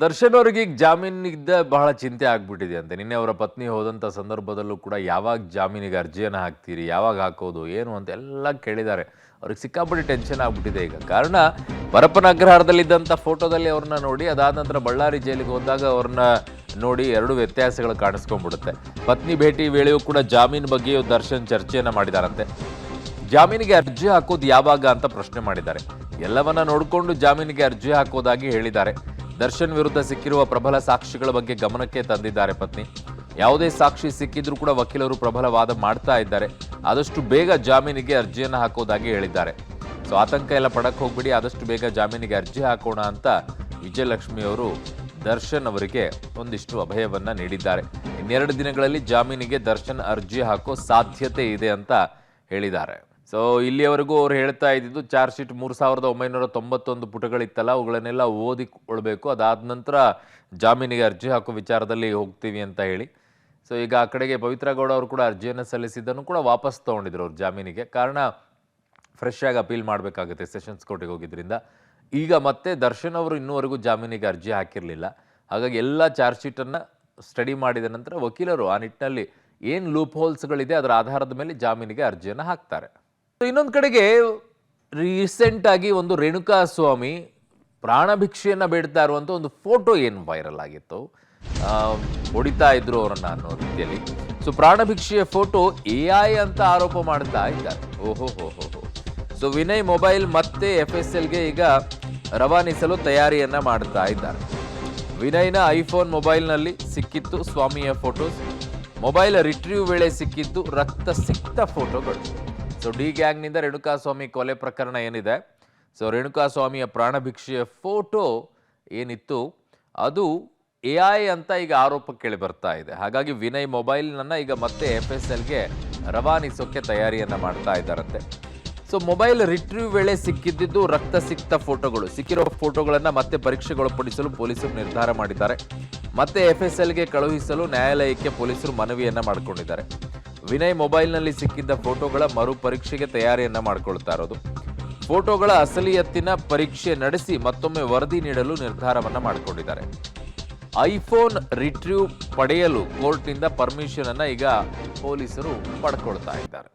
ದರ್ಶನ್ ಅವರಿಗೆ ಈಗ ಜಾಮೀನಿದ್ದ ಬಹಳ ಚಿಂತೆ ಆಗ್ಬಿಟ್ಟಿದೆ ಅಂತೆ. ನಿನ್ನೆ ಅವರ ಪತ್ನಿ ಹೋದಂಥ ಸಂದರ್ಭದಲ್ಲೂ ಕೂಡ ಯಾವಾಗ ಜಾಮೀನಿಗೆ ಅರ್ಜಿಯನ್ನು ಹಾಕ್ತೀರಿ, ಯಾವಾಗ ಹಾಕೋದು, ಏನು ಅಂತ ಎಲ್ಲ ಕೇಳಿದ್ದಾರೆ. ಅವ್ರಿಗೆ ಸಿಕ್ಕಾಪಟ್ಟೆ ಟೆನ್ಷನ್ ಆಗ್ಬಿಟ್ಟಿದೆ ಈಗ. ಕಾರಣ ಪರಪ್ಪನ ಅಗ್ರಹಾರದಲ್ಲಿದ್ದಂಥ ಫೋಟೋದಲ್ಲಿ ಅವ್ರನ್ನ ನೋಡಿ, ಅದಾದ ನಂತರ ಬಳ್ಳಾರಿ ಜೈಲಿಗೆ ಹೋದಾಗ ಅವ್ರನ್ನ ನೋಡಿ ಎರಡು ವ್ಯತ್ಯಾಸಗಳು ಕಾಣಿಸ್ಕೊಂಡ್ಬಿಡುತ್ತೆ. ಪತ್ನಿ ಭೇಟಿ ವೇಳೆಯೂ ಕೂಡ ಜಾಮೀನು ಬಗ್ಗೆಯೂ ದರ್ಶನ್ ಚರ್ಚೆಯನ್ನು ಮಾಡಿದಾರಂತೆ. ಜಾಮೀನಿಗೆ ಅರ್ಜಿ ಹಾಕೋದು ಯಾವಾಗ ಅಂತ ಪ್ರಶ್ನೆ ಮಾಡಿದ್ದಾರೆ. ಎಲ್ಲವನ್ನ ನೋಡಿಕೊಂಡು ಜಾಮೀನಿಗೆ ಅರ್ಜಿ ಹಾಕೋದಾಗಿ ಹೇಳಿದ್ದಾರೆ. ದರ್ಶನ್ ವಿರುದ್ಧ ಸಿಕ್ಕಿರುವ ಪ್ರಬಲ ಸಾಕ್ಷಿಗಳ ಬಗ್ಗೆ ಗಮನಕ್ಕೆ ತಂದಿದ್ದಾರೆ ಪತ್ನಿ. ಯಾವುದೇ ಸಾಕ್ಷಿ ಸಿಕ್ಕಿದ್ರೂ ಕೂಡ ವಕೀಲರು ಪ್ರಬಲ ವಾದ ಮಾಡ್ತಾ ಇದ್ದಾರೆ. ಆದಷ್ಟು ಬೇಗ ಜಾಮೀನಿಗೆ ಅರ್ಜಿಯನ್ನು ಹಾಕೋದಾಗಿ ಹೇಳಿದ್ದಾರೆ. ಸೊ ಆತಂಕ ಎಲ್ಲ ಪಡಕ್ಕೆ ಹೋಗ್ಬಿಡಿ, ಆದಷ್ಟು ಬೇಗ ಜಾಮೀನಿಗೆ ಅರ್ಜಿ ಹಾಕೋಣ ಅಂತ ವಿಜಯಲಕ್ಷ್ಮಿ ಅವರು ದರ್ಶನ್ ಅವರಿಗೆ ಒಂದಿಷ್ಟು ಅಭಯವನ್ನ ನೀಡಿದ್ದಾರೆ. ಇನ್ನೆರಡು ದಿನಗಳಲ್ಲಿ ಜಾಮೀನಿಗೆ ದರ್ಶನ್ ಅರ್ಜಿ ಹಾಕೋ ಸಾಧ್ಯತೆ ಇದೆ ಅಂತ ಹೇಳಿದ್ದಾರೆ. ಸೊ ಇಲ್ಲಿಯವರೆಗೂ ಅವ್ರು ಹೇಳ್ತಾ ಇದ್ದಿದ್ದು ಚಾರ್ಜ್ ಶೀಟ್ 3991 ಪುಟಗಳಿತ್ತಲ್ಲ, ಅವುಗಳನ್ನೆಲ್ಲ ಓದಿಕೊಳ್ಬೇಕು, ಅದಾದ ನಂತರ ಜಾಮೀನಿಗೆ ಅರ್ಜಿ ಹಾಕೋ ವಿಚಾರದಲ್ಲಿ ಹೋಗ್ತೀವಿ ಅಂತ ಹೇಳಿ. ಸೊ ಈಗ ಆ ಕಡೆಗೆ ಪವಿತ್ರ ಗೌಡ ಅವರು ಕೂಡ ಅರ್ಜಿಯನ್ನು ಸಲ್ಲಿಸಿದ್ದನ್ನು ಕೂಡ ವಾಪಸ್ ತೊಗೊಂಡಿದ್ರು ಅವ್ರು ಜಾಮೀನಿಗೆ. ಕಾರಣ ಫ್ರೆಶ್ ಆಗಿ ಅಪೀಲ್ ಮಾಡಬೇಕಾಗುತ್ತೆ ಸೆಷನ್ಸ್ ಕೋರ್ಟಿಗೆ ಹೋಗಿದ್ರಿಂದ. ಈಗ ಮತ್ತೆ ದರ್ಶನ್ ಅವರು ಇನ್ನೂವರೆಗೂ ಜಾಮೀನಿಗೆ ಅರ್ಜಿ ಹಾಕಿರಲಿಲ್ಲ. ಹಾಗಾಗಿ ಎಲ್ಲ ಚಾರ್ಜ್ ಶೀಟನ್ನು ಸ್ಟಡಿ ಮಾಡಿದ ನಂತರ ವಕೀಲರು ಆ ನಿಟ್ಟಿನಲ್ಲಿ ಏನು ಲೂಪ್ ಹೋಲ್ಸ್ಗಳಿದೆ ಅದರ ಆಧಾರದ ಮೇಲೆ ಜಾಮೀನಿಗೆ ಅರ್ಜಿಯನ್ನು ಹಾಕ್ತಾರೆ. ಇನ್ನೊಂದು ಕಡೆಗೆ ರೀಸೆಂಟ್ ಆಗಿ ಒಂದು ರೇಣುಕಾ ಸ್ವಾಮಿ ಪ್ರಾಣ ಭಿಕ್ಷೆಯನ್ನ ಬೇಡ್ತಾ ಇರುವಂತ ಒಂದು ಫೋಟೋ ಏನು ವೈರಲ್ ಆಗಿತ್ತು. ಹೊಡಿತಾ ಇದ್ರು ಅವರನ್ನ ಅನ್ನೋ ರೀತಿಯಲ್ಲಿ. ಸೊ ಪ್ರಾಣ ಭಿಕ್ಷೆಯ ಫೋಟೋ AI ಅಂತ ಆರೋಪ ಮಾಡ್ತಾ ಇದ್ದಾರೆ. ಓಹೋ ಹೋ ಹೋ ಹೋ. ಸೊ ವಿನಯ್ ಮೊಬೈಲ್ ಮತ್ತೆ FSLಗೆ ಈಗ ರವಾನಿಸಲು ತಯಾರಿಯನ್ನ ಮಾಡ್ತಾ ಇದ್ದಾರೆ. ವಿನಯ್ನ ಐಫೋನ್ ಮೊಬೈಲ್ನಲ್ಲಿ ಸಿಕ್ಕಿತ್ತು ಸ್ವಾಮಿಯ ಫೋಟೋಸ್. ಮೊಬೈಲ್ ರಿಟ್ರೀವ್ ವೇಳೆ ಸಿಕ್ಕಿದ್ದು ರಕ್ತ ಸಿಕ್ತ ಫೋಟೋಗಳು. ಸೊ ಡಿ ಗ್ಯಾಂಗ್ನಿಂದ ರೇಣುಕಾ ಸ್ವಾಮಿ ಕೊಲೆ ಪ್ರಕರಣ ಏನಿದೆ, ಸೊ ರೇಣುಕಾ ಸ್ವಾಮಿಯ ಪ್ರಾಣ ಭಿಕ್ಷೆಯ ಫೋಟೋ ಏನಿತ್ತು ಅದು AI ಅಂತ ಈಗ ಆರೋಪ ಕೇಳಿ ಬರ್ತಾ ಇದೆ. ಹಾಗಾಗಿ ವಿನಯ್ ಮೊಬೈಲ್ನನ್ನ ಈಗ ಮತ್ತೆ FSLಗೆ ರವಾನಿಸೋಕೆ ತಯಾರಿಯನ್ನ ಮಾಡ್ತಾ ಇದ್ದಾರಂತೆ. ಸೊ ಮೊಬೈಲ್ ರಿಟ್ರೀವ್ ವೇಳೆ ಸಿಕ್ಕಿದ್ದು ರಕ್ತ ಸಿಕ್ತ ಫೋಟೋಗಳು. ಸಿಕ್ಕಿರೋ ಫೋಟೋಗಳನ್ನ ಮತ್ತೆ ಪರೀಕ್ಷೆಗೊಳಪಡಿಸಲು ಪೊಲೀಸರು ನಿರ್ಧಾರ ಮಾಡಿದ್ದಾರೆ. ಮತ್ತೆ FSLಗೆ ಕಳುಹಿಸಲು ನ್ಯಾಯಾಲಯಕ್ಕೆ ಪೊಲೀಸರು ಮನವಿಯನ್ನ ಮಾಡಿಕೊಂಡಿದ್ದಾರೆ. ವಿನಯ್ ಮೊಬೈಲ್ನಲ್ಲಿ ಸಿಕ್ಕಿದ್ದ ಫೋಟೋಗಳ ಮರು ಪರೀಕ್ಷೆಗೆ ತಯಾರಿಯನ್ನ ಮಾಡಿಕೊಳ್ತಾ ಇರೋದು. ಫೋಟೋಗಳ ಅಸಲಿಯತ್ತಿನ ಪರೀಕ್ಷೆ ನಡೆಸಿ ಮತ್ತೊಮ್ಮೆ ವರದಿ ನೀಡಲು ನಿರ್ಧಾರವನ್ನ ಮಾಡಿಕೊಂಡಿದ್ದಾರೆ. ಐಫೋನ್ ರಿಟ್ರೀವ್ ಪಡೆಯಲು ಕೋರ್ಟ್ನಿಂದ ಪರ್ಮಿಷನ್ ಅನ್ನ ಈಗ ಪೊಲೀಸರು ಪಡ್ಕೊಳ್ತಾ ಇದ್ದಾರೆ.